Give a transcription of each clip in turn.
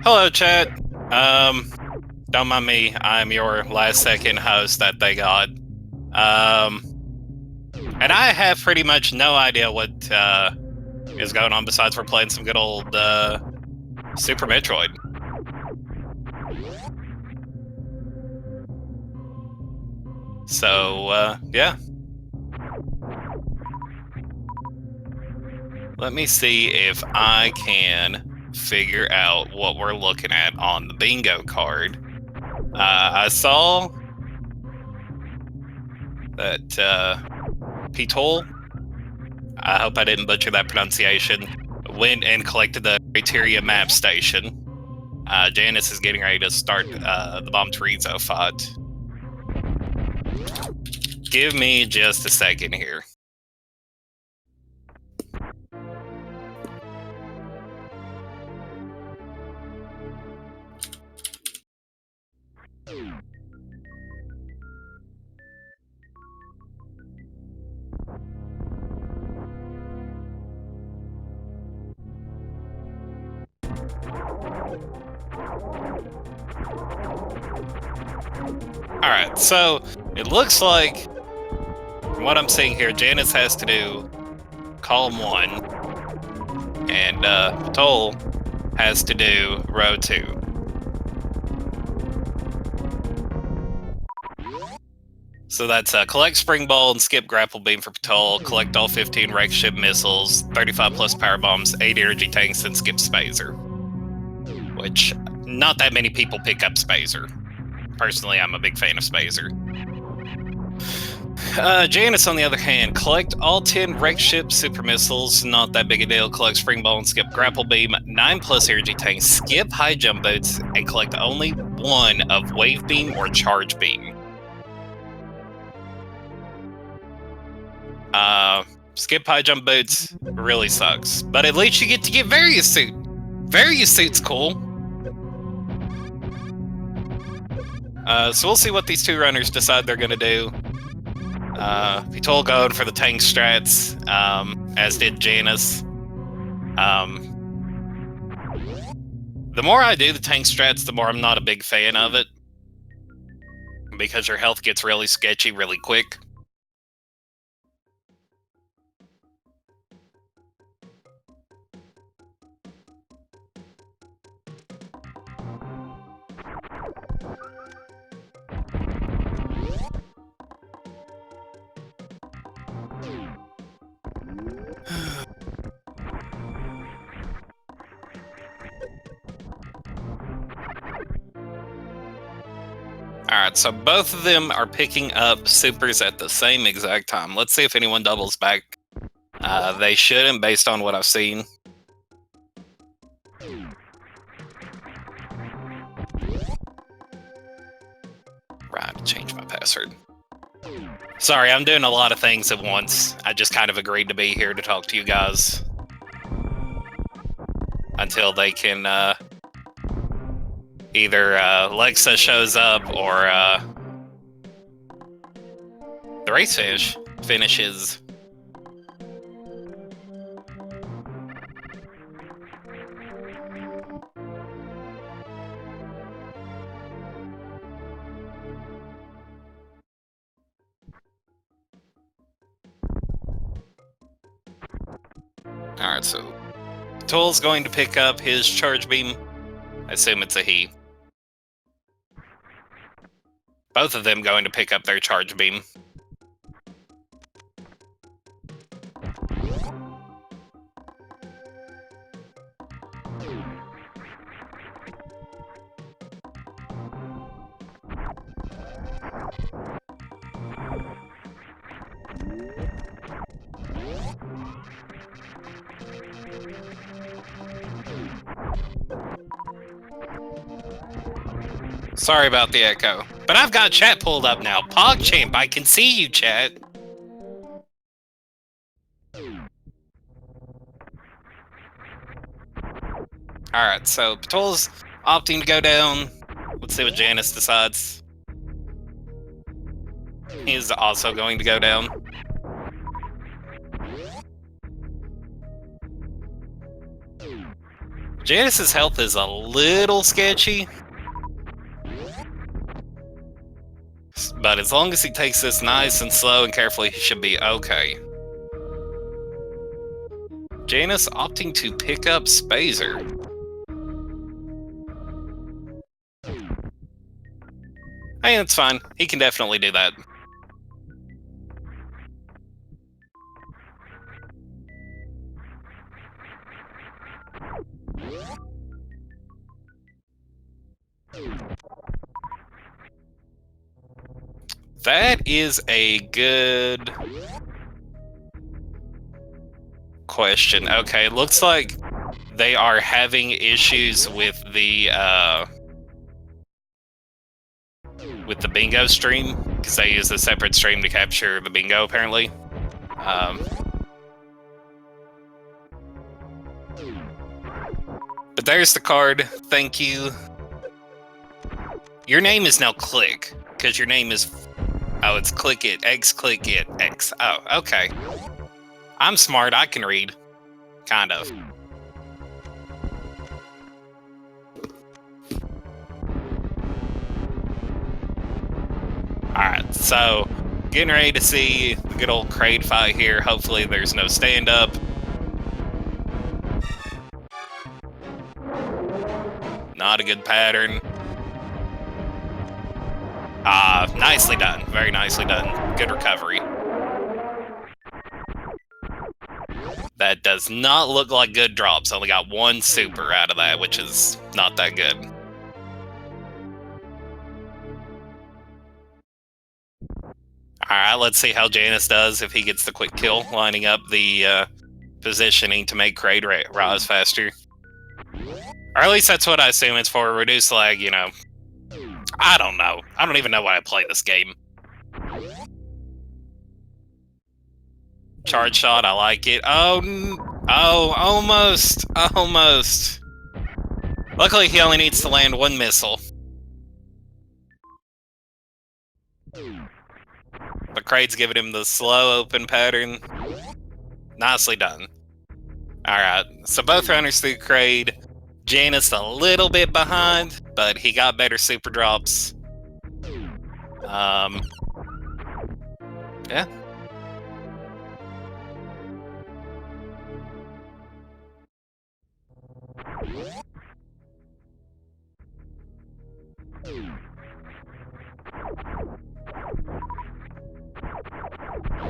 Hello, chat. Don't mind me. I'm your last second host that they got. And I have pretty much no idea what is going on besides we're playing some good old Super Metroid. So, yeah. Let me see if I can figure out what we're looking at on the bingo card. I saw that ptoil, I hope I didn't butcher that pronunciation, went and collected the criteria map station. Janus is getting ready to start the Bomb Chorizo fight. Give me just a second here. Alright, so it looks like, from what I'm seeing here, Janus has to do column 1, and ptoil has to do row 2. So that's collect spring ball and skip grapple beam for ptoil, collect all 15 wreck ship missiles, 35 plus power bombs, 8 energy tanks, and skip Spazer. Which, not that many people pick up Spazer. Personally, I'm a big fan of Spazer. Janus, on the other hand, collect all 10 wreck ship super missiles, not that big a deal. Collect spring ball and skip grapple beam, 9 plus energy tanks, skip high jump boots, and collect only 1 of wave beam or charge beam. Skip high jump boots really sucks, but at least you get to get Various Suit. Various Suit's cool. So we'll see what these two runners decide they're gonna do. ptoil going for the tank strats, as did Janus. The more I do the tank strats, the more I'm not a big fan of it, because your health gets really sketchy really quick. Alright, so both of them are picking up supers at the same exact time. Let's see if anyone doubles back. They shouldn't, based on what I've seen. Right, change my password. Sorry, I'm doing a lot of things at once. I just kind of agreed to be here to talk to you guys. Until they can, either Lexa shows up or the race finishes. Alright, so ptoil's going to pick up his charge beam. I assume it's a he. Both of them going to pick up their charge beam. Sorry about the echo. But I've got chat pulled up now. PogChamp, I can see you, chat. Alright, so ptoil's opting to go down. Let's see what Janus decides. He's also going to go down. Janus's health is a little sketchy. But as long as he takes this nice and slow and carefully, he should be okay. Janus opting to pick up Spazer. Hey, that's fine. He can definitely do that. That is a good question. Okay, it looks like they are having issues with the bingo stream, because they use a separate stream to capture the bingo, apparently. But there's the card. Thank you. Your name is now Click, because your name is... Oh, it's Click It. X Click It. X. Oh, okay. I'm smart. I can read. Kind of. So, getting ready to see the good old Kraid fight here. Hopefully there's no stand-up. Not a good pattern. Nicely done. Very nicely done. Good recovery. That does not look like good drops. Only got one super out of that, which is not that good. Alright, let's see how Janus does if he gets the quick kill, lining up the positioning to make Kraid rise faster. Or at least that's what I assume it's for. Reduce lag, you know. I don't know. I don't even know why I play this game. Charge shot, I like it. Oh, almost. Almost. Luckily, he only needs to land one missile. But Kraid's giving him the slow open pattern. Nicely done. Alright, so both runners through Kraid. Janus a little bit behind, but he got better super drops. Yeah.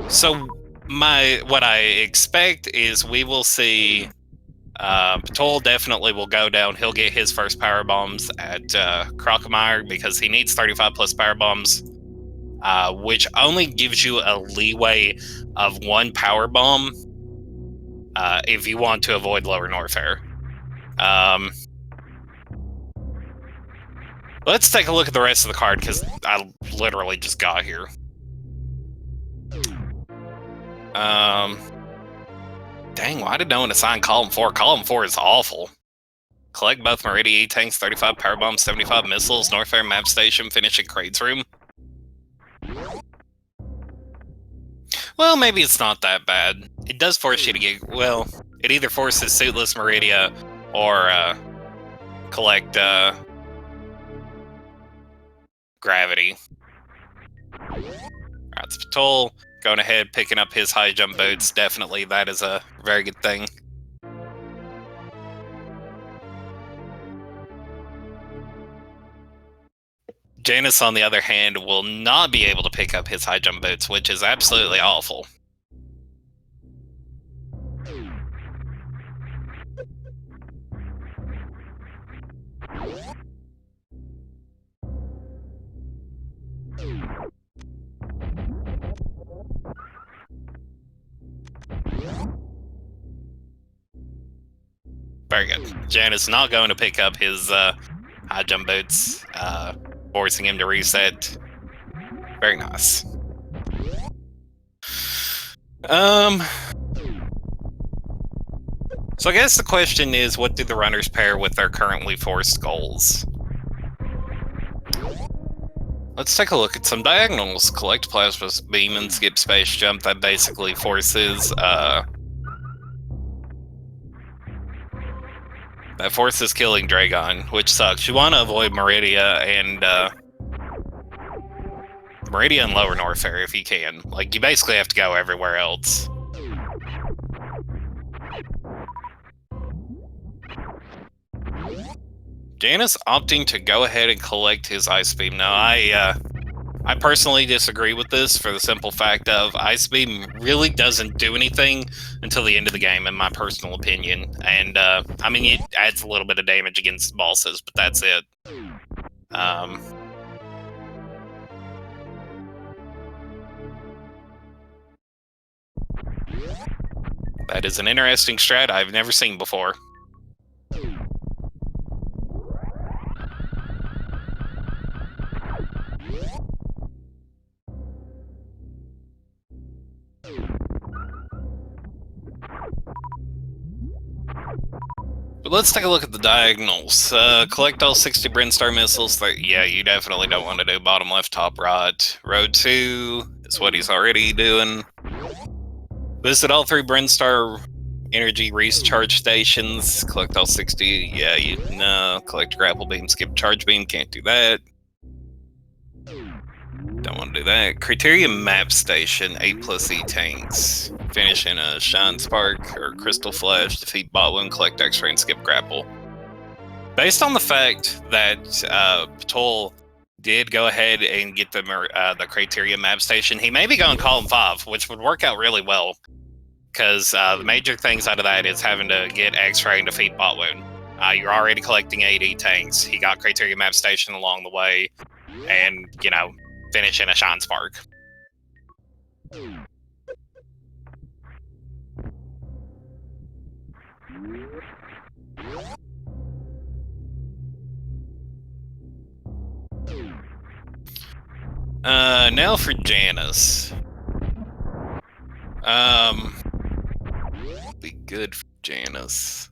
So what I expect is we will see ptoil definitely will go down. He'll get his first power bombs at Crocomire because he needs 35 plus power bombs, which only gives you a leeway of one power bomb if you want to avoid lower Norfair. Let's take a look at the rest of the card because I literally just got here. Dang, why did no one assign column 4? Column 4 is awful. Collect both Meridia E-Tanks, 35 power bombs, 75 missiles, Norfair map station, finish at Kraid's room. Well, maybe it's not that bad. It does force you to get, well, it either forces Suitless Meridia or collect Gravity. Alright, it's ptoil. Going ahead, picking up his high jump boots. Definitely, that is a very good thing. Janus, on the other hand, will not be able to pick up his high jump boots, which is absolutely awful. Very good. Janus not going to pick up his high jump boots, forcing him to reset. Very nice. So I guess the question is, what do the runners pair with their currently forced goals? Let's take a look at some diagonals. Collect plasma beam and skip space jump. That basically forces killing Dragon, which sucks. You want to avoid Meridia and Lower Norfair if you can. Like, you basically have to go everywhere else. Janus opting to go ahead and collect his Ice Beam. Now, I personally disagree with this for the simple fact of Ice Beam really doesn't do anything until the end of the game, in my personal opinion. And, I mean, it adds a little bit of damage against bosses, but that's it. That is an interesting strat I've never seen before. But let's take a look at the diagonals. Collect all 60 Brinstar missiles. Yeah, you definitely don't want to do bottom left, top right. Road 2 is what he's already doing. Visit all 3 Brinstar energy recharge stations. Collect all 60. Yeah, no. Collect grapple beam, skip charge beam. Can't do that. Don't want to do that. Criteria map station, 8+E tanks. Finish in a Shine Spark or Crystal Flash, defeat bot one, collect X-ray, and skip grapple. Based on the fact that ptoil did go ahead and get the criteria map station, he may be going column 5, which would work out really well. Because the major things out of that is having to get X-ray and defeat bot wound. You're already collecting AD tanks. He got criteria map station along the way, and finish in a Shine Spark. Now for Janus. Be good for Janus.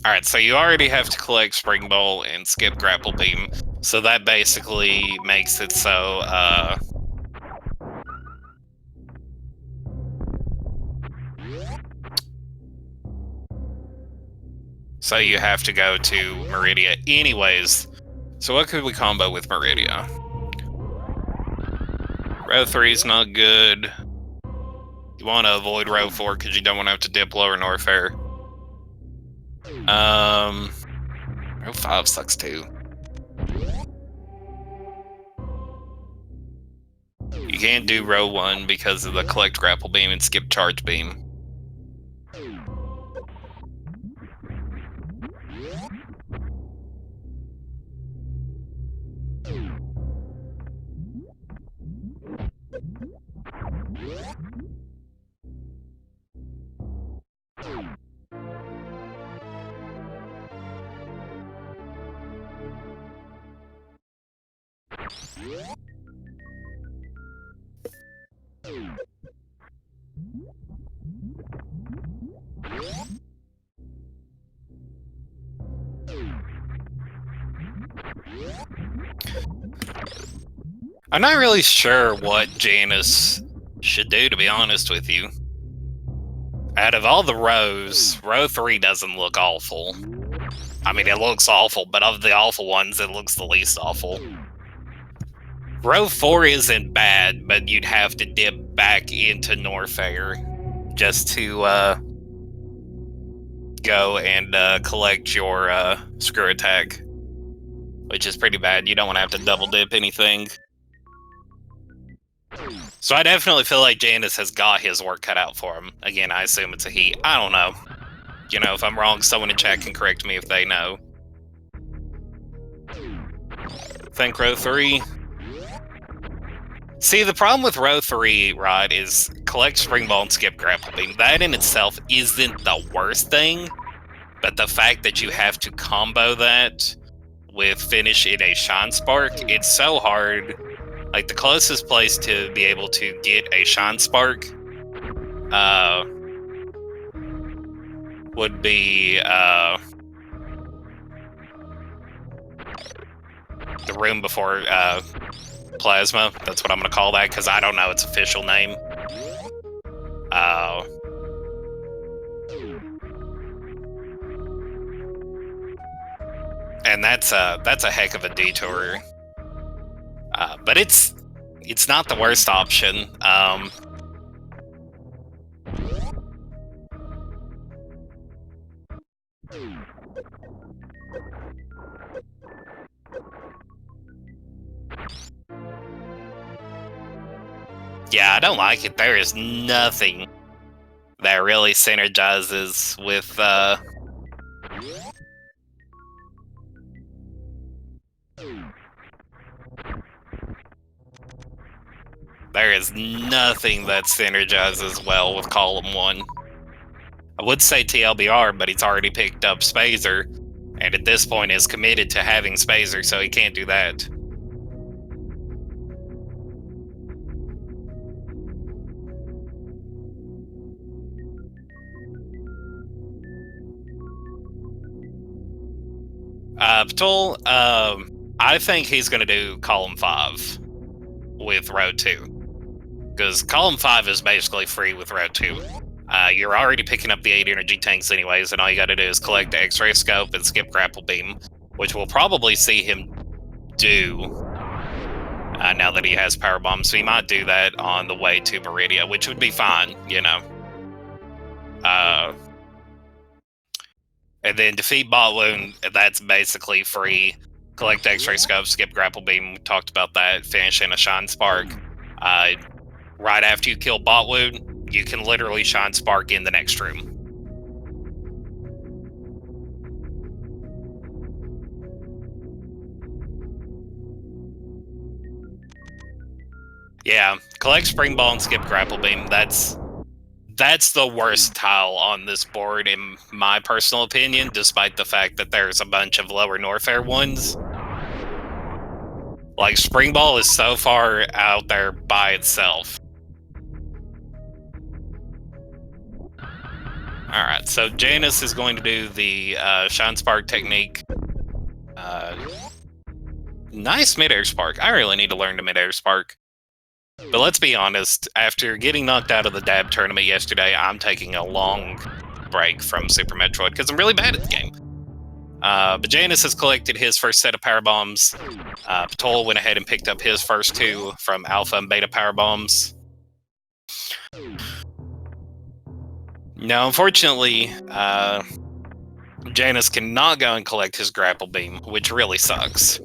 Alright, so you already have to collect Spring Bowl and skip Grapple Beam, so that basically makes it so, so you have to go to Meridia anyways. So what could we combo with Meridia? Row 3 is not good. You want to avoid row 4 because you don't want to have to dip lower Norfair. Row 5 sucks too. You can't do row 1 because of the collect grapple beam and skip charge beam. I'm not really sure what Janus should do, to be honest with you. Out of all the rows, row 3 doesn't look awful. I mean, it looks awful, but of the awful ones, it looks the least awful. Row 4 isn't bad, but you'd have to dip back into Norfair just to go and collect your screw attack, which is pretty bad. You don't want to have to double dip anything. So I definitely feel like Janus has got his work cut out for him. Again, I assume it's a he. I don't know. If I'm wrong, someone in chat can correct me if they know. Think row 3. See, the problem with row 3, Rod, is collect Spring Ball and skip Grapple Beam. That in itself isn't the worst thing, but the fact that you have to combo that with finish in a Shine Spark, it's so hard. Like, the closest place to be able to get a Shine Spark would be the room before Plasma. That's what I'm going to call that, because I don't know its official name. And that's a heck of a detour. But it's not the worst option. Yeah, I don't like it. There is nothing that really synergizes with there is nothing that synergizes well with column 1. I would say TLBR, but he's already picked up Spazer, and at this point is committed to having Spazer, so he can't do that. ptoil, I think he's going to do column 5 with row 2. Because column 5 is basically free with row 2. You're already picking up the 8 energy tanks anyways, and all you gotta do is collect the X-ray scope and skip grapple beam. which we'll probably see him do now that he has power bombs. So he might do that on the way to Meridia, which would be fine, you know. And then defeat Bot Wound, that's basically free. Collect X-Ray Scope, skip Grapple Beam, we talked about that. Finish in a Shine Spark. Right after you kill Bot Wound, you can literally Shine Spark in the next room. Yeah, collect Spring Ball and skip Grapple Beam. That's the worst tile on this board, in my personal opinion, despite the fact that there's a bunch of lower Norfair ones. Like, Spring Ball is so far out there by itself. Alright, so Janus is going to do the Shine Spark technique. Nice mid-air spark. I really need to learn the mid-air spark. But let's be honest, after getting knocked out of the DAB tournament yesterday, I'm taking a long break from Super Metroid because I'm really bad at the game. But Janus has collected his first set of power bombs. ptoil went ahead and picked up his first 2 from Alpha and Beta power bombs. Now, unfortunately, Janus cannot go and collect his grapple beam, which really sucks.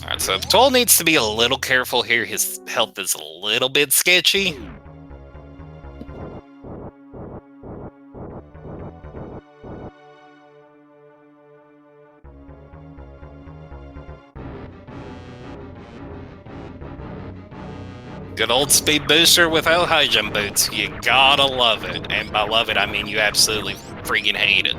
Alright, so ptoil needs to be a little careful here. His health is a little bit sketchy. Good old speed booster without high jump boots. You gotta love it. And by love it, I mean you absolutely freaking hate it.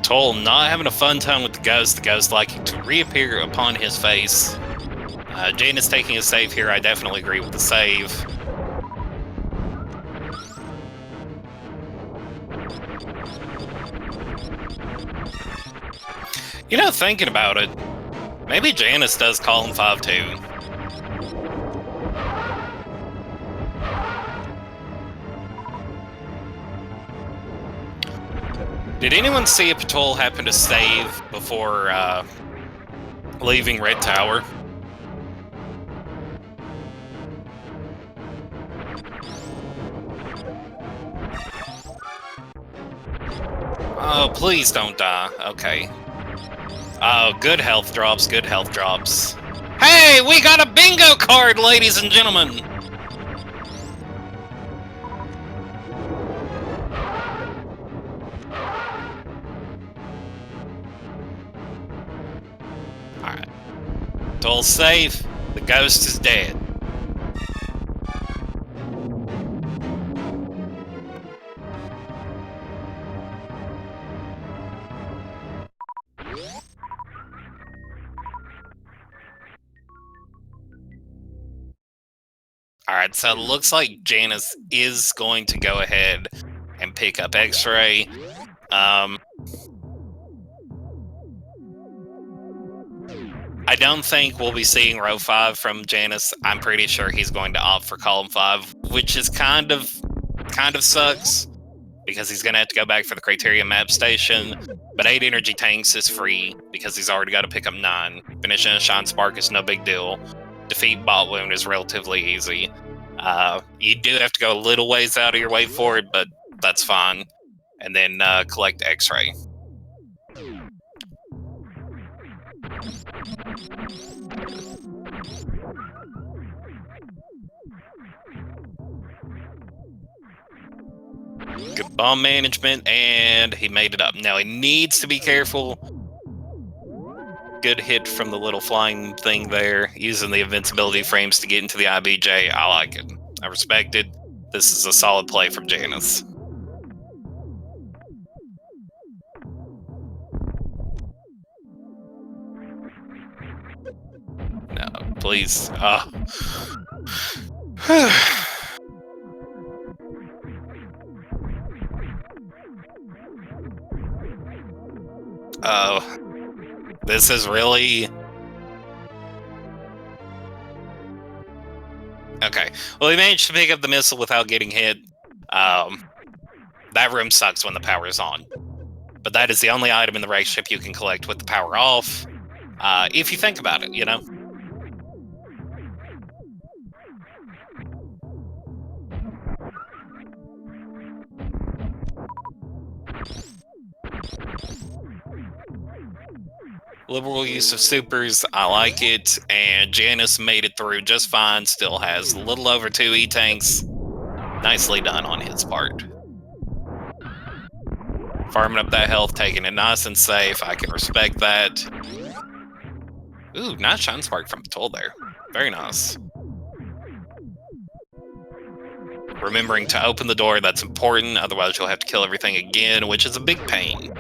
ptoil not having a fun time with the ghost liking to reappear upon his face. Janus taking a save here, I definitely agree with the save. You know, thinking about it, maybe Janus does call him 5-2. Did anyone see if ptoil happen to save before leaving Red Tower? Oh, please don't die. Okay. Oh, good health drops, good health drops. Hey, we got a bingo card, ladies and gentlemen! Alright. ptoil's safe. The ghost is dead. Alright, so it looks like Janus is going to go ahead and pick up X-Ray. I don't think we'll be seeing row 5 from Janus. I'm pretty sure he's going to opt for column 5, which is kind of sucks, because he's going to have to go back for the Criteria map station. But 8 energy tanks is free, because he's already got to pick up 9. Finishing a Shine Spark is no big deal. Defeat Bot Wound is relatively easy. You do have to go a little ways out of your way for it, but that's fine. And then collect X-Ray. Good bomb management, and he made it up. Now he needs to be careful. Good hit from the little flying thing there, using the invincibility frames to get into the IBJ. I like it. I respect it. This is a solid play from Janus. No, please. Oh, this is really... Okay, well, he managed to pick up the missile without getting hit. That room sucks when the power's on. But that is the only item in the wreck ship you can collect with the power off. If you think about it, you know? Liberal use of supers, I like it, and Janus made it through just fine, still has a little over 2 E-tanks. Nicely done on his part. Farming up that health, taking it nice and safe, I can respect that. Ooh, nice shine spark from ptoil there. Very nice. Remembering to open the door, that's important, otherwise you'll have to kill everything again, which is a big pain.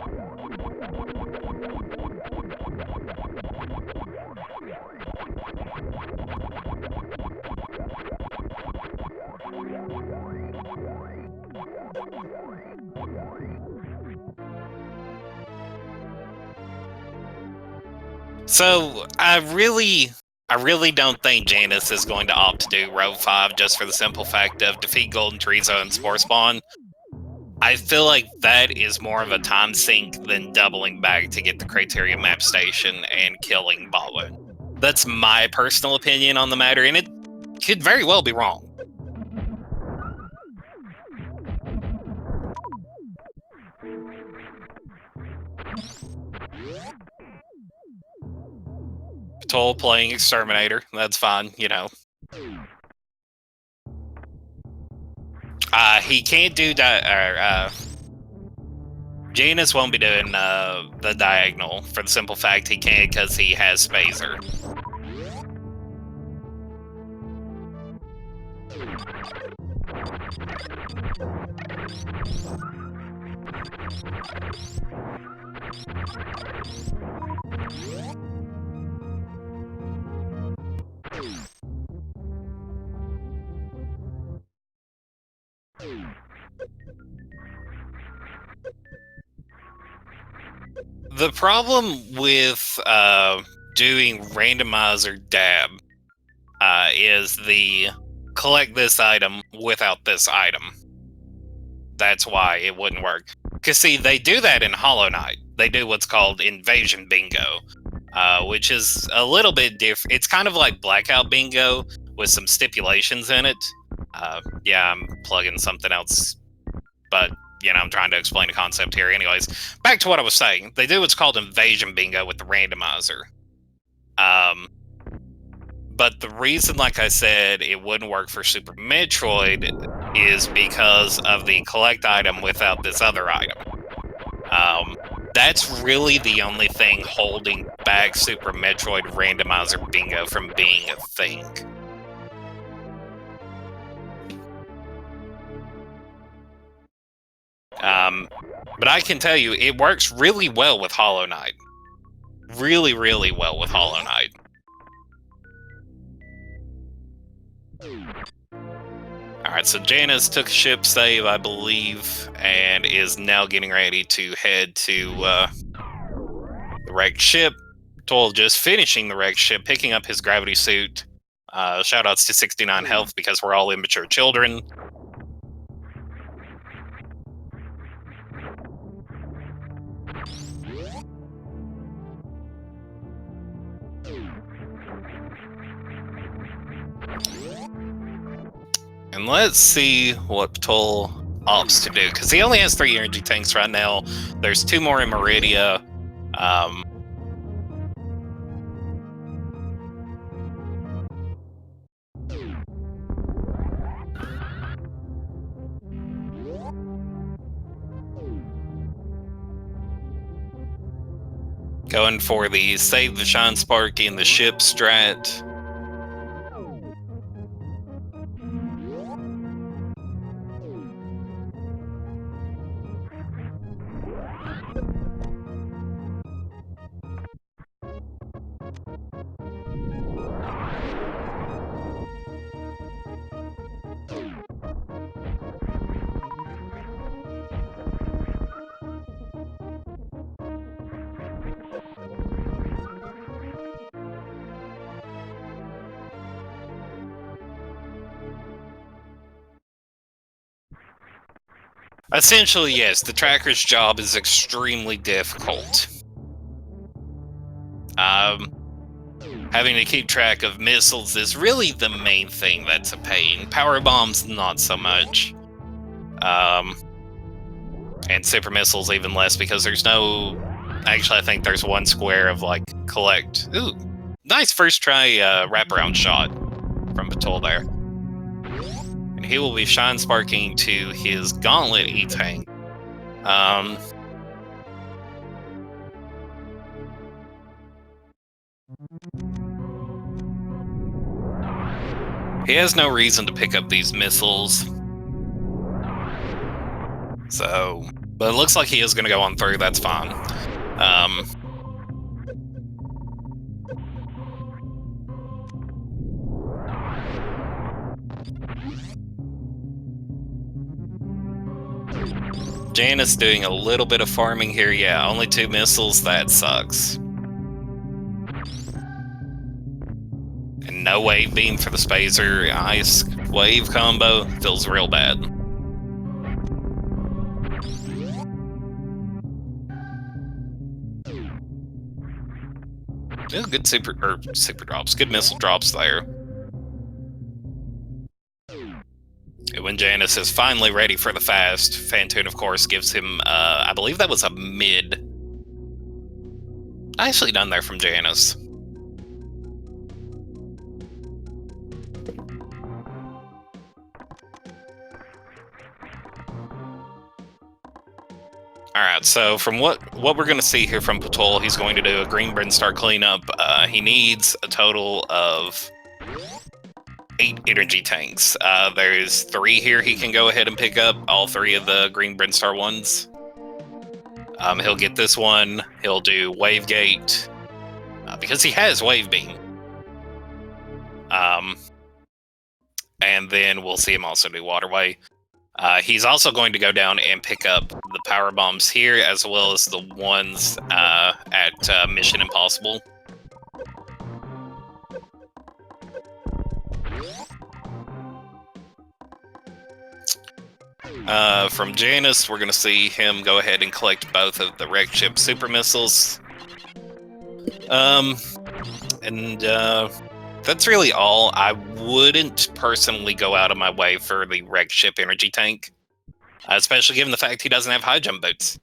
So, I really don't think Janus is going to opt to do Row 5 just for the simple fact of defeat Golden Trezo and Spore Spawn. I feel like that is more of a time sink than doubling back to get the Criteria Map Station and killing Balloon. That's my personal opinion on the matter, and it could very well be wrong. ptoil playing Exterminator, that's fine, you know. He can't do Janus won't be doing the diagonal for the simple fact he can't because he has Phaser. The problem with doing randomizer dab is the collect this item without this item. That's why it wouldn't work. Because, see, they do that in Hollow Knight. They do what's called Invasion Bingo, which is a little bit different. It's kind of like Blackout Bingo with some stipulations in it. Yeah, I'm plugging something else, but, you know, I'm trying to explain the concept here. Anyways, back to what I was saying. They do what's called Invasion Bingo with the randomizer. But the reason, like I said, it wouldn't work for Super Metroid is because of the collect item without this other item. That's really the only thing holding back Super Metroid Randomizer Bingo from being a thing. But I can tell you, it works really well with Hollow Knight. Really, really well with Hollow Knight. Alright, so Janus took a ship save, I believe, and is now getting ready to head to the wrecked ship. ptoil just finishing the wrecked ship, picking up his gravity suit. Shoutouts to 69 health because we're all immature children. And let's see what ptoil opts to do, because he only has 3 energy tanks right now. There's 2 more in Meridia. Going for the save the Shine Sparky and the ship strat. Essentially, yes, the tracker's job is extremely difficult. Having to keep track of missiles is really the main thing that's a pain. Power bombs, not so much. And super missiles even less, because there's no... Actually, I think there's one square of, like, collect... Ooh, nice first try wraparound shot from ptoil there. And he will be shine sparking to his gauntlet E-Tank. He has no reason to pick up these missiles. So, but it looks like he is going to go on through, that's fine. Janus doing a little bit of farming here. Yeah, only 2 missiles, that sucks. And no wave beam for the Spazer. Ice wave combo feels real bad. Ooh, good super drops. Good missile drops there. And when Janus is finally ready for the fast, Fantoon, of course, gives him, I believe that was a mid. Nicely done there from Janus. Alright, so from what we're going to see here from ptoil, he's going to do a Green Brinstar cleanup. He needs a total of 8 energy tanks. There's 3 here he can go ahead and pick up, all 3 of the Green Brinstar ones. He'll get this one, he'll do Wave Gate, because he has Wave Beam. And then we'll see him also do Waterway. He's also going to go down and pick up the power bombs here, as well as the ones at Mission Impossible. From Janus, we're going to see him go ahead and collect both of the wreck ship super missiles. That's really all. I wouldn't personally go out of my way for the wreck ship energy tank, especially given the fact he doesn't have high jump boots.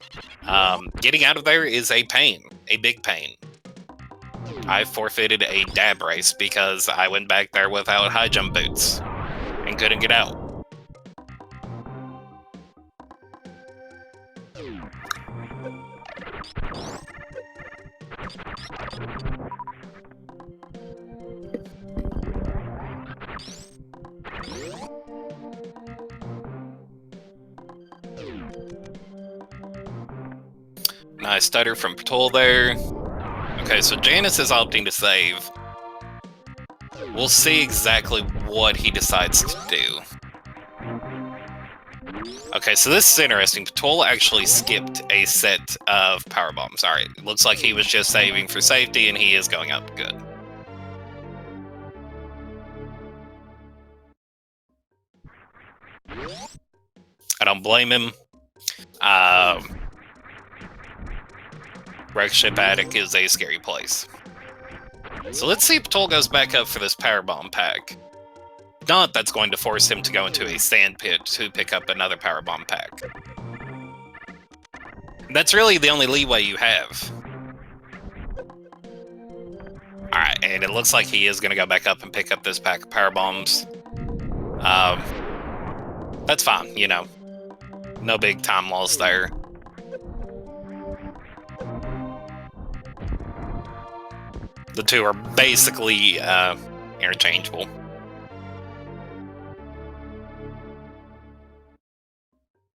Getting out of there is a pain, a big pain. I forfeited a dab race because I went back there without high jump boots and couldn't get out. Nice stutter from ptoil there. Okay, so Janus is opting to save. We'll see exactly what he decides to do. Okay, so this is interesting. ptoil actually skipped a set of power bombs. Alright, looks like he was just saving for safety, and he is going up. Good. I don't blame him. Wreck Ship Attic is a scary place. So let's see if ptoil goes back up for this power bomb pack. If not, that's going to force him to go into a sand pit to pick up another power bomb pack. That's really the only leeway you have. Alright, and it looks like he is going to go back up and pick up this pack of power bombs. That's fine, you know. No big time loss there. The two are basically interchangeable.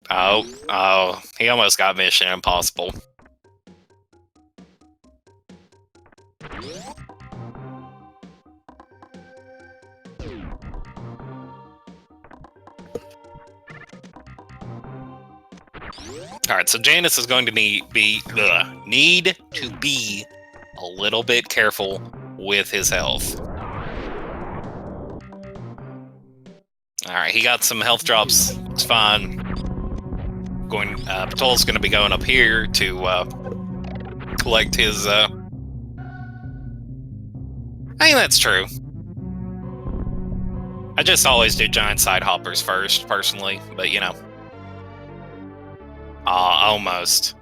Oh, he almost got Mission Impossible. Alright, so Janus is going to need to be a little bit careful with his health. Alright, he got some health drops. It's fine. Ptoil's going to be going up here to collect his. I think that's true. I just always do giant side hoppers first, personally, but you know. Almost.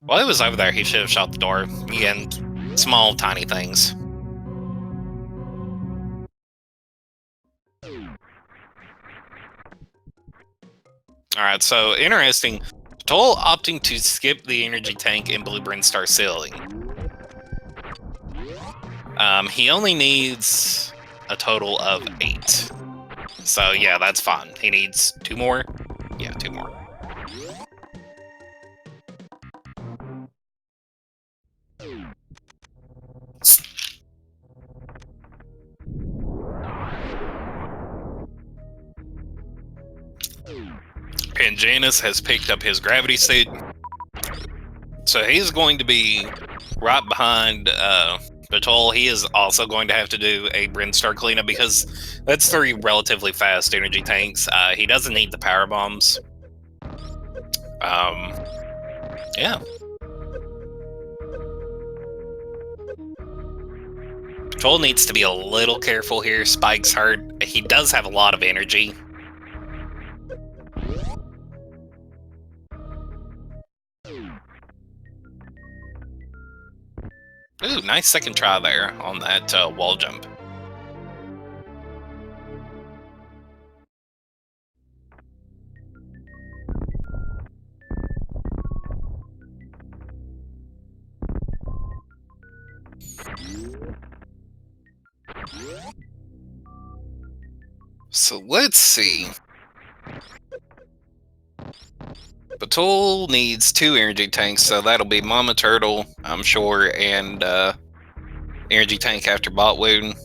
While he was over there, he should have shot the door. Again, small, tiny things. Alright, so interesting. Ptoil opting to skip the energy tank in Blue Bryn Star Ceiling. He only needs a total of 8. So yeah, that's fine. He needs 2 more? Yeah, 2 more. And Janus has picked up his gravity suit. So he's going to be right behind Ptoil. He is also going to have to do a Bryn Star cleanup because that's 3 relatively fast energy tanks. He doesn't need the power bombs. Yeah. Ptoil needs to be a little careful here. Spike's hurt. He does have a lot of energy. Ooh, nice second try there on that wall jump. So let's see. Ptoil needs 2 energy tanks, so that'll be Mama Turtle, I'm sure, and energy tank after bot wound.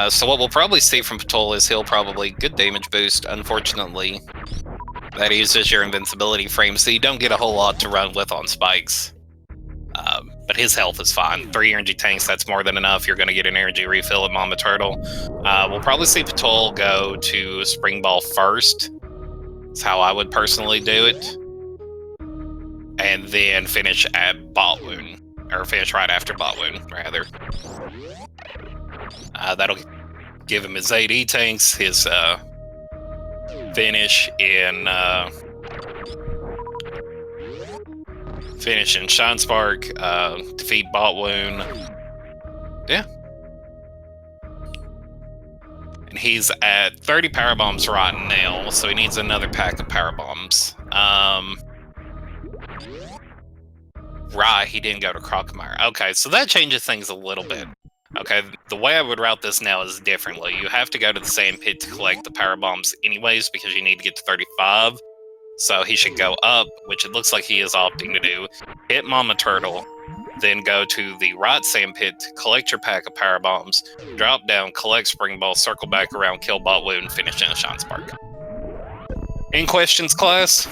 So what we'll probably see from Ptoil is he'll probably good damage boost. Unfortunately, that uses your invincibility frame, so you don't get a whole lot to run with on spikes. But his health is fine. 3 energy tanks, that's more than enough. You're going to get an energy refill at Mama Turtle. We'll probably see Ptoil go to Spring Ball first. That's how I would personally do it. And then finish at Bot Wound. Or finish right after Bot Wound, rather. That'll give him his 8 E-tanks, his finish in Shine Spark, defeat Bot Wound. Yeah. And he's at 30 power bombs right now, so he needs another pack of power bombs. Right, he didn't go to Crocomire. Okay, so that changes things a little bit. Okay, the way I would route this now is differently. You have to go to the sand pit to collect the power bombs anyways, because you need to get to 35. So he should go up, which it looks like he is opting to do. Hit Mama Turtle, then go to the right sand pit, collect your pack of power bombs, drop down, collect Spring Ball, circle back around, kill Bot Wound, finish in a Shine Spark. Any questions, class?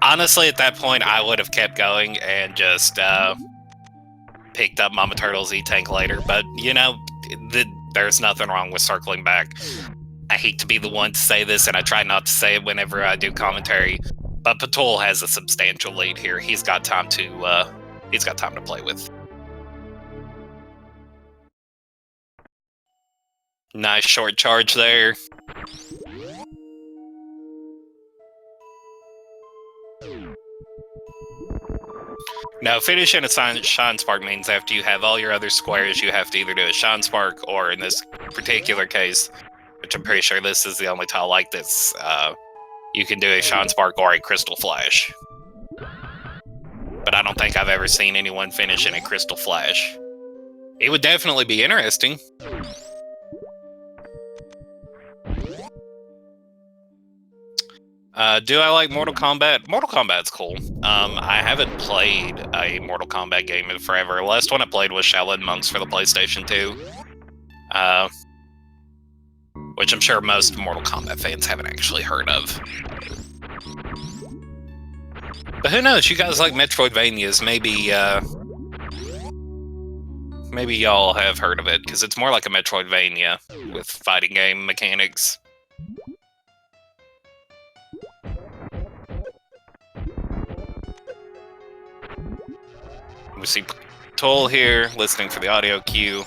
Honestly, at that point, I would have kept going and just picked up Mama Turtle's E-Tank later. But, you know, there's nothing wrong with circling back. I hate to be the one to say this, and I try not to say it whenever I do commentary, but Ptoil has a substantial lead here. He's got time to play with. Nice short charge there. No, finishing a Shine Spark means after you have all your other squares, you have to either do a Shine Spark, or in this particular case, which I'm pretty sure this is the only tile like this, you can do a Shine Spark or a Crystal Flash. But I don't think I've ever seen anyone finish in a Crystal Flash. It would definitely be interesting. Do I like Mortal Kombat? Mortal Kombat's cool. I haven't played a Mortal Kombat game in forever. The last one I played was Shaolin Monks for the PlayStation 2. Which I'm sure most Mortal Kombat fans haven't actually heard of. But who knows? You guys like Metroidvanias. Maybe y'all have heard of it, because it's more like a Metroidvania with fighting game mechanics. We see ptoil here, listening for the audio cue.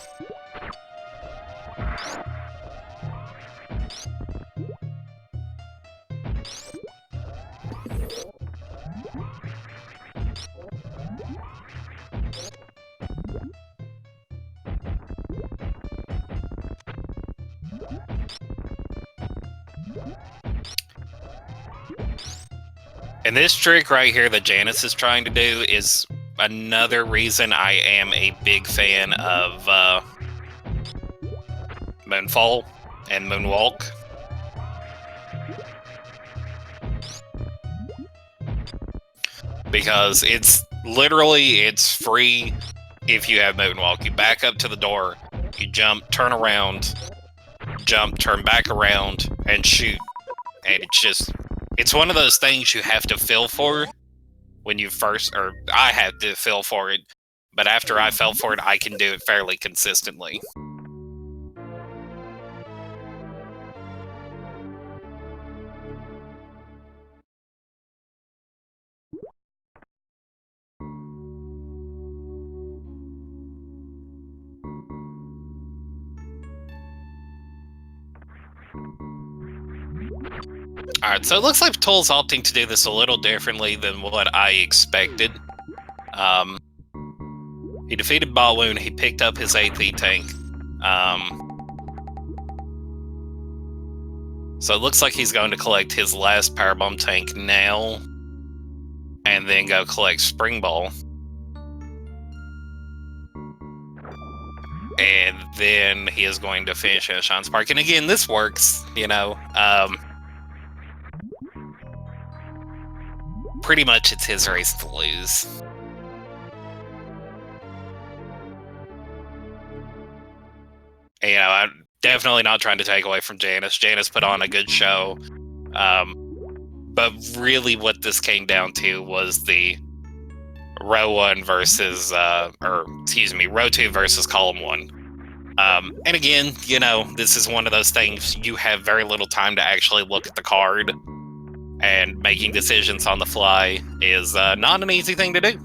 And this trick right here that Janus is trying to do is another reason I am a big fan of Moonfall and Moonwalk. Because it's free if you have Moonwalk. You back up to the door, you jump, turn around, jump, turn back around, and shoot. And it's one of those things you have to feel for when you first, or I had to feel for it, but after I fell for it, I can do it fairly consistently. Alright, so it looks like ptoil's opting to do this a little differently than what I expected. He defeated Balloon, he picked up his AT tank. So it looks like he's going to collect his last Power Bomb tank now, and then go collect Spring Ball. And then he is going to finish in a Shine Spark. And again, this works, you know. Pretty much it's his race to lose. You know, I'm definitely not trying to take away from Janus. Janus put on a good show. But really what this came down to was the row 1 versus, row 2 versus column 1. And again, you know, this is one of those things, you have very little time to actually look at the card, and making decisions on the fly is not an easy thing to do.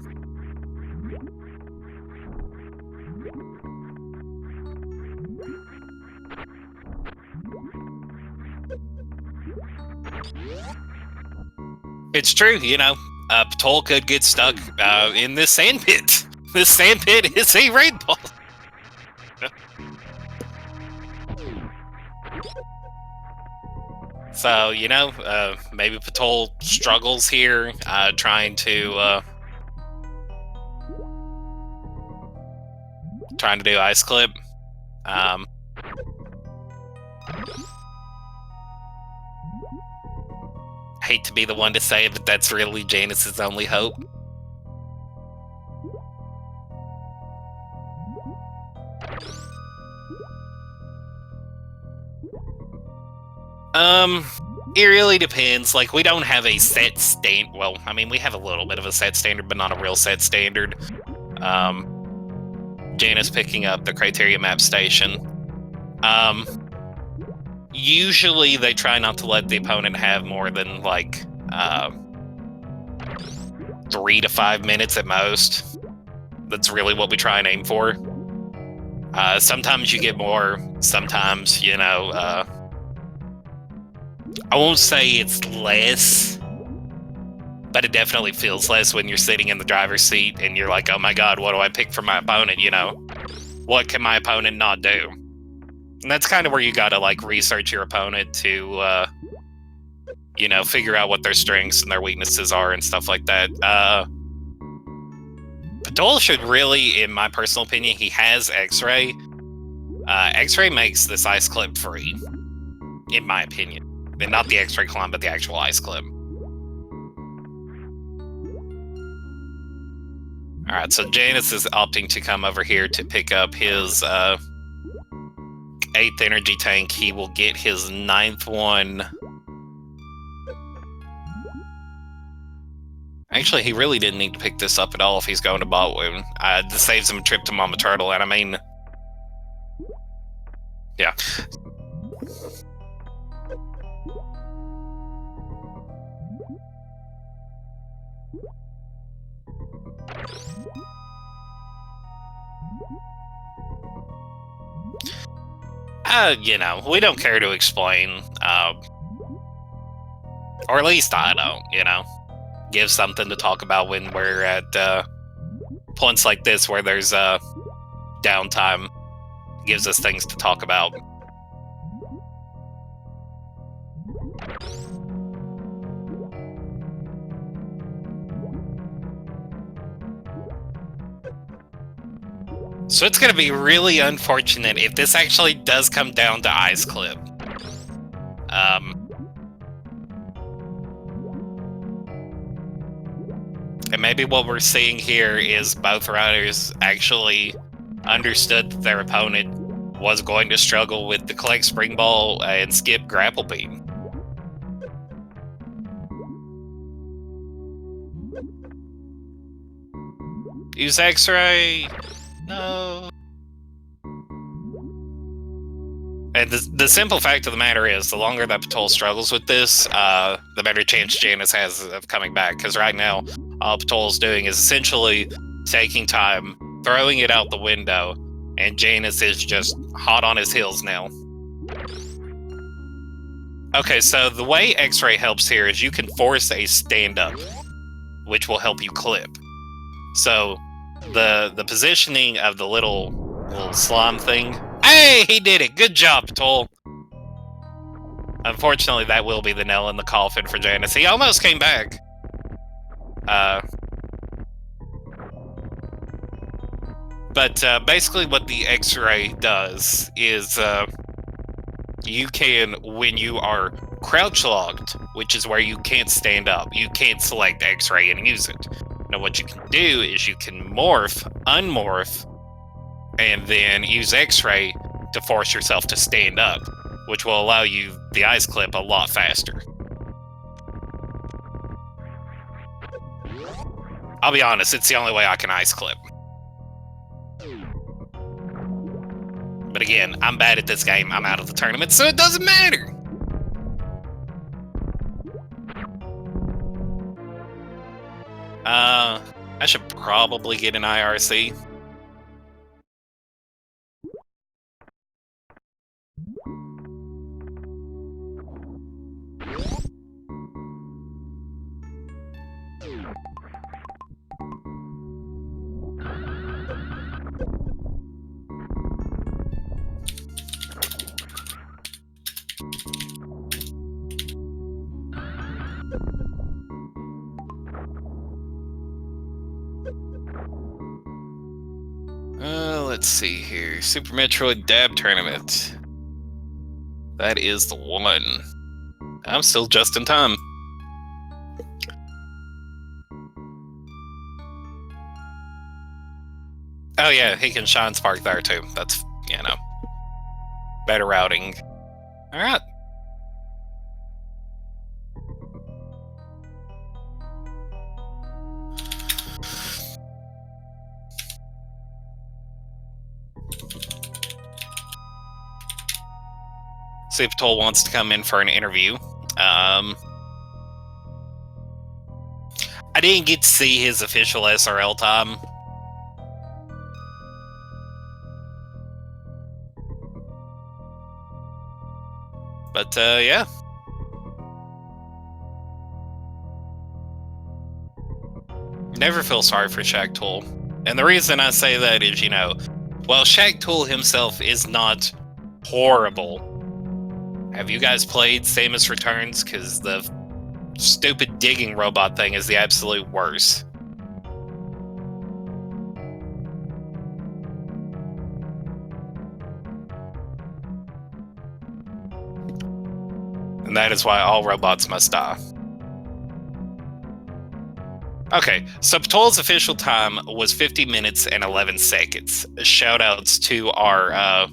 It's true, you know, ptoil could get stuck in this sand pit. This sand pit is a raid ball. So, you know, maybe ptoil struggles here, trying to do Ice Clip. Hate to be the one to say it, but that's really Janus's only hope. It really depends. Like, we don't have a set standard. Well, I mean, we have a little bit of a set standard, but not a real set standard. Janus picking up the criteria map station. Usually they try not to let the opponent have more than, like, 3 to 5 minutes at most. That's really what we try and aim for. Sometimes you get more, sometimes, you know, I won't say it's less, but it definitely feels less when you're sitting in the driver's seat and you're like, oh my god, what do I pick for my opponent, you know? What can my opponent not do? And that's kind of where you gotta, like, research your opponent to, you know, figure out what their strengths and their weaknesses are and stuff like that. Ptoil should really, in my personal opinion, he has X-Ray. X-Ray makes this ice clip free, in my opinion. And not the X-Ray climb, but the actual ice clip. Alright, so Janus is opting to come over here to pick up his 8th energy tank. He will get his 9th one. Actually, he really didn't need to pick this up at all if he's going to Bot Wound. This saves him a trip to Mama Turtle, and I mean... yeah. You know, we don't care to explain, or at least I don't, you know. Give something to talk about when we're at points like this where there's downtime. Gives us things to talk about. So it's going to be really unfortunate if this actually does come down to Ice Clip. And maybe what we're seeing here is both riders actually understood that their opponent was going to struggle with the Collect Spring Ball and skip Grapple Beam. Use X-Ray. No. And the simple fact of the matter is, the longer that Ptoil struggles with this, the better chance Janus has of coming back. Because right now, all Ptoil's doing is essentially taking time, throwing it out the window, and Janus is just hot on his heels now. Okay, so the way X-Ray helps here is you can force a stand-up, which will help you clip. So the positioning of the little slime thing. Hey, he did it! Good job, Ptoil. Unfortunately, that will be the nail in the coffin for Janus. He almost came back. But basically what the X-Ray does is you can, when you are crouch locked, which is where you can't stand up, you can't select X-Ray and use it. Now what you can do is you can morph, unmorph, and then use X-Ray to force yourself to stand up, which will allow you the ice clip a lot faster. I'll be honest, it's the only way I can ice clip. But again, I'm bad at this game, I'm out of the tournament, so it doesn't matter! I should probably get an IRC. Let's see here. Super Metroid Dab Tournament. That is the one. I'm still just in time. Oh yeah, he can Shine Spark there too. That's, you know, better routing. Alright. See if Ptoil wants to come in for an interview. I didn't get to see his official SRL time. But, yeah. never feel sorry for Shaq Tool. And the reason I say that is, well, Shaq Tool himself is not horrible. Have you guys played Samus Returns? Because the stupid digging robot thing is the absolute worst. And that is why all robots must die. Okay, so ptoil's official time was 50 minutes and 11 seconds. Shoutouts to our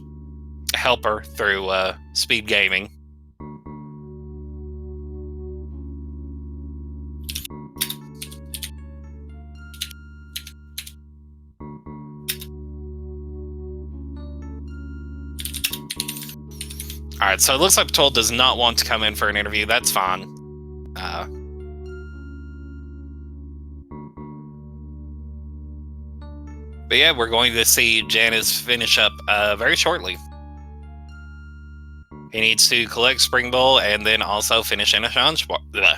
helper through SpeedGaming. Alright, so it looks like ptoil does not want to come in for an interview. That's fine. But yeah, we're going to see Janus finish up very shortly. He needs to collect Spring Bowl and then also finish in a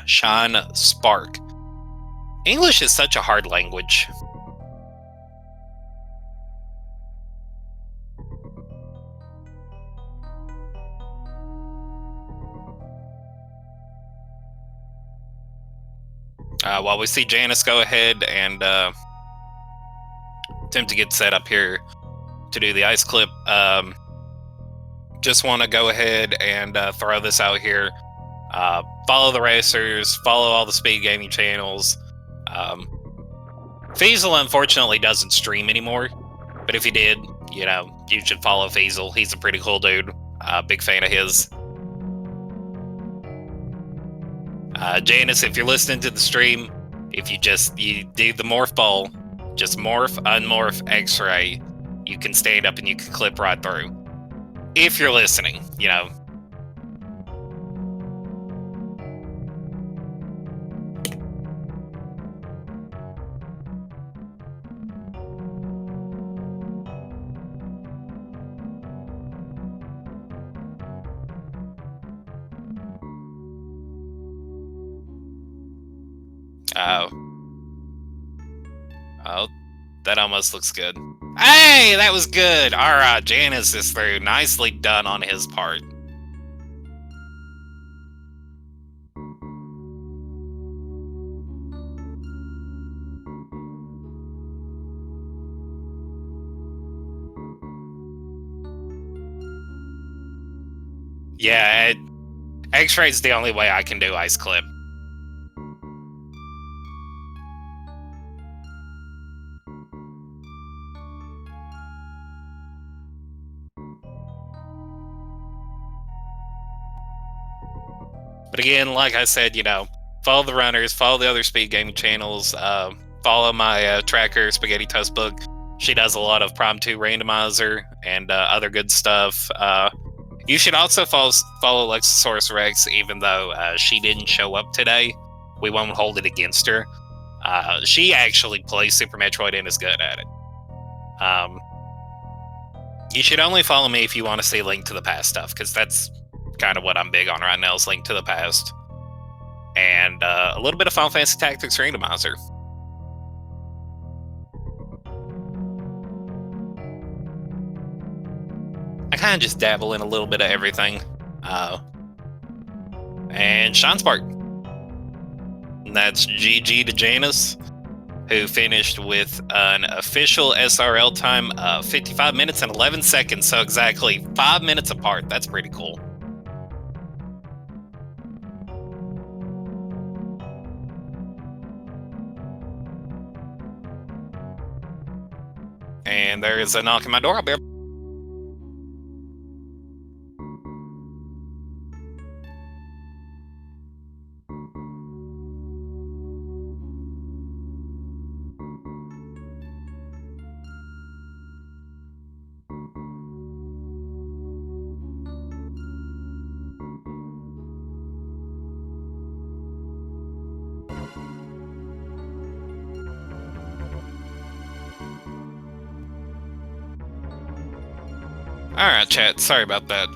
Shine Spark. English is such a hard language. While we see Janus go ahead and attempt to get set up here to do the ice clip, just want to go ahead and throw this out here. Follow the racers, follow all the SpeedGaming channels. Feasel unfortunately doesn't stream anymore, but if he did, you should follow Feasel. He's a pretty cool dude. Big fan of his. Janus, if you're listening to the stream, if you do the morph ball, just morph, unmorph, X-ray, you can stand up and you can clip right through. If you're listening, Oh, that almost looks good. Hey, that was good. All right, Janus is through. Nicely done on his part. Yeah, X-ray's the only way I can do ice clip. But again, like I said, follow the runners, follow the other SpeedGaming channels, follow my tracker, Spaghetti Toast Book. She does a lot of Prime 2 randomizer and other good stuff. You should also follow Lexosaurus Rex, even though she didn't show up today. We won't hold it against her. She actually plays Super Metroid and is good at it. You should only follow me if you want to see Link to the Past stuff, because that's kind of what I'm big on right now, is Link to the Past. And a little bit of Final Fantasy Tactics Randomizer. I kind of just dabble in a little bit of everything. And Shine Spark. And that's GG to Janus, who finished with an official SRL time of 55 minutes and 11 seconds, so exactly 5 minutes apart. That's pretty cool. And there is a knock at my door. I'll be Alright, chat. Sorry about that.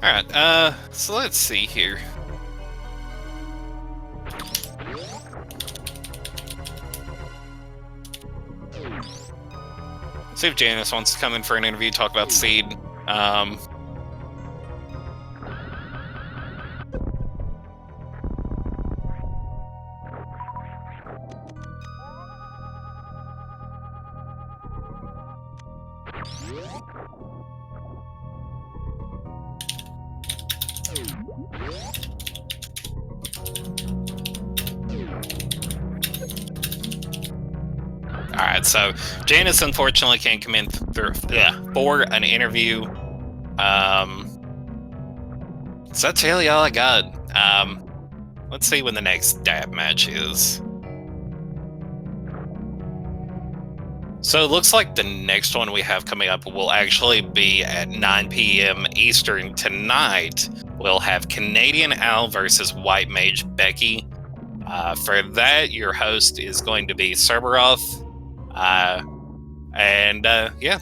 Alright, so let's see here. See if Janus wants to come in for an interview, talk about Seed. Alright, so Janus unfortunately can't come in for an interview. So that's really all I got. Let's see when the next dab match is. So it looks like the next one we have coming up will actually be at 9 p.m. Eastern tonight. We'll have Canadian Al versus White Mage Becky. For that, your host is going to be Cerberus. Yeah,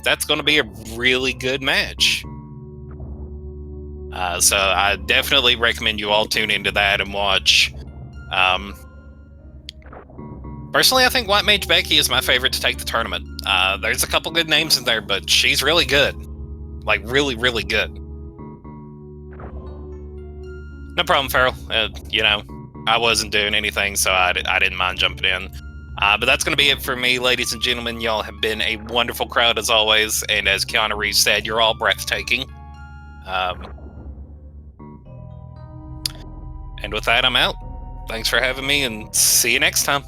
that's going to be a really good match. So I definitely recommend you all tune into that and watch. Personally, I think White Mage Becky is my favorite to take the tournament. There's a couple good names in there, but she's really good. Like, really, really good. No problem, Farrell. I wasn't doing anything, so I didn't mind jumping in. But that's going to be it for me, ladies and gentlemen. Y'all have been a wonderful crowd as always, and as Keanu Reeves said, you're all breathtaking. And with that, I'm out. Thanks for having me, and see you next time.